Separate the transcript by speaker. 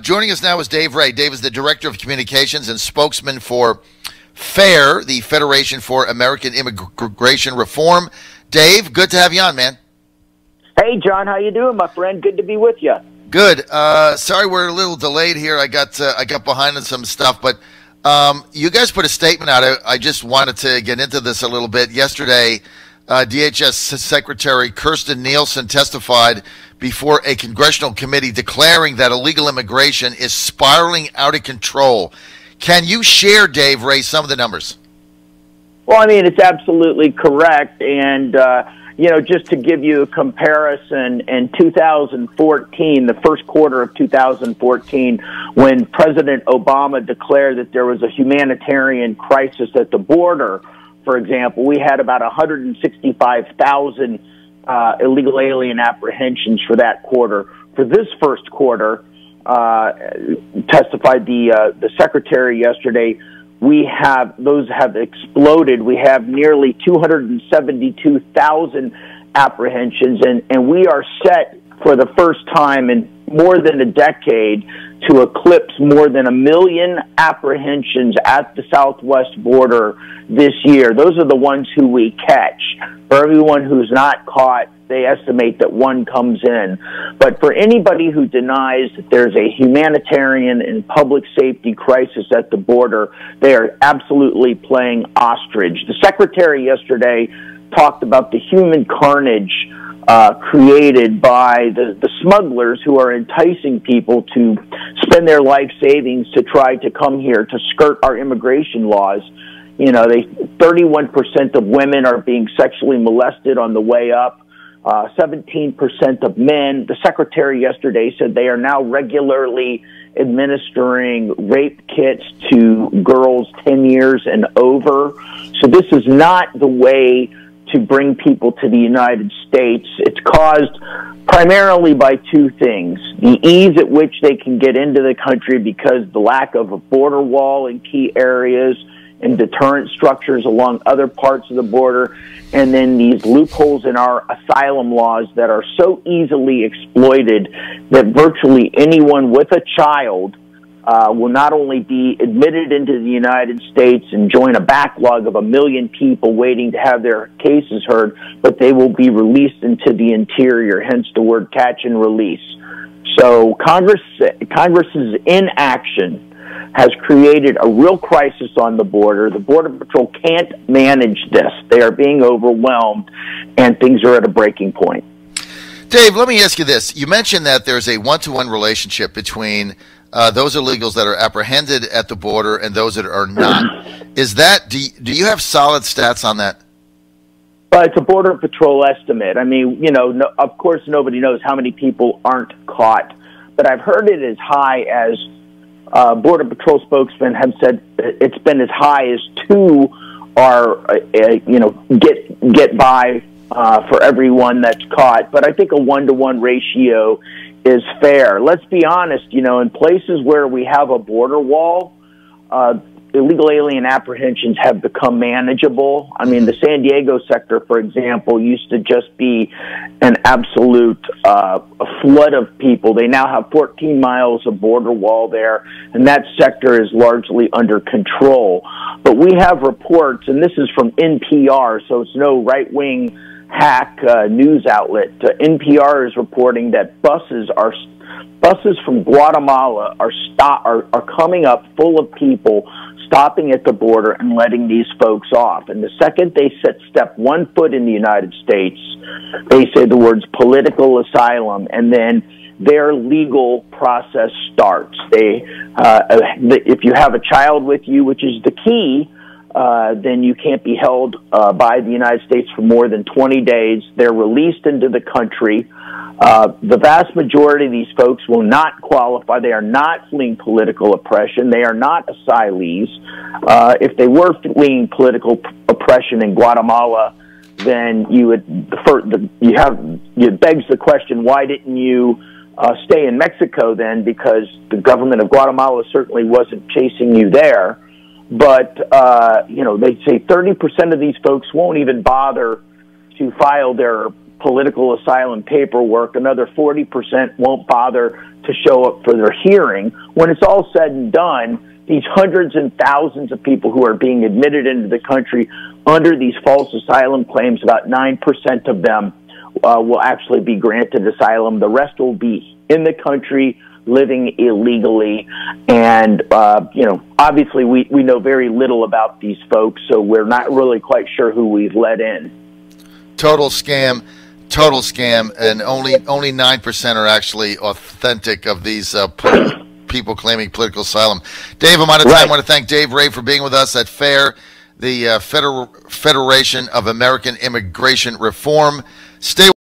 Speaker 1: Joining us now is Dave Ray. Dave is the Director of Communications and spokesman for FAIR, the Federation for American Immigration Reform. Dave, good to have you on, man.
Speaker 2: Hey, John, how you doing, my friend? Good to be with you.
Speaker 1: Good. Sorry we're a little delayed here. I got behind on some stuff, but you guys put a statement out. I just wanted to get into this a little bit. Yesterday, DHS Secretary Kirstjen Nielsen testified before a congressional committee declaring that illegal immigration is spiraling out of control. Can you share, Dave Ray, some of the numbers?
Speaker 2: Well, I mean, it's absolutely correct. And, just to give you a comparison, in 2014, the first quarter of 2014, when President Obama declared that there was a humanitarian crisis at the border, for example, we had about 165,000 illegal alien apprehensions for that quarter. For this first quarter, testified the secretary yesterday, those have exploded. We have nearly 272,000 apprehensions, and we are set for the first time in more than a decade to eclipse more than 1 million apprehensions at the southwest border this year. Those are the ones who we catch. For everyone who's not caught, they estimate that one comes in. But for anybody who denies that there's a humanitarian and public safety crisis at the border, they are absolutely playing ostrich. The secretary yesterday talked about the human carnage created by the smugglers who are enticing people to spend their life savings to try to come here to skirt our immigration laws. 31% of women are being sexually molested on the way up. 17% of men. The secretary yesterday said they are now regularly administering rape kits to girls 10 years and over. So this is not the way to bring people to the United States. It's caused primarily by two things: the ease at which they can get into the country because the lack of a border wall in key areas and deterrent structures along other parts of the border, and then these loopholes in our asylum laws that are so easily exploited that virtually anyone with a child will not only be admitted into the United States and join a backlog of 1 million people waiting to have their cases heard, but they will be released into the interior, hence the word catch and release. So Congress's inaction has created a real crisis on the border. The Border Patrol can't manage this. They are being overwhelmed, and things are at a breaking point.
Speaker 1: Dave, let me ask you this. You mentioned that there's a one-to-one relationship between those illegals that are apprehended at the border and those that are not. Is that, do you have solid stats on that?
Speaker 2: It's a Border Patrol estimate. I mean, of course nobody knows how many people aren't caught, but I've heard it as high as Border Patrol spokesmen have said it's been as high as 2 are, get by for everyone that's caught. But I think a 1-to-1 ratio is fair. Let's be honest, in places where we have a border wall, illegal alien apprehensions have become manageable. I mean, the San Diego sector, for example, used to just be an absolute a flood of people. They now have 14 miles of border wall there, and that sector is largely under control. But we have reports, and this is from NPR, so it's no right-wing hack news outlet. NPR is reporting that buses from Guatemala are coming up full of people, stopping at the border and letting these folks off. And the second they step 1 foot in the United States, they say the words political asylum, and then their legal process starts. If you have a child with you, which is the key, then you can't be held by the United States for more than 20 days. They're released into the country. The vast majority of these folks will not qualify. They are not fleeing political oppression. They are not asylees. If they were fleeing political oppression in Guatemala, then it begs the question, why didn't you stay in Mexico then? Because the government of Guatemala certainly wasn't chasing you there. But, they say 30% of these folks won't even bother to file their political asylum paperwork. Another 40% won't bother to show up for their hearing. When it's all said and done, these hundreds and thousands of people who are being admitted into the country under these false asylum claims, about 9% of them will actually be granted asylum. The rest will be in the country living illegally. And, obviously we know very little about these folks, so we're not really quite sure who we've let in.
Speaker 1: Total scam, and only 9% are actually authentic of these people claiming political asylum. Dave, I'm out of time. I want to thank Dave Ray for being with us at FAIR, the Federation of American Immigration Reform. Stay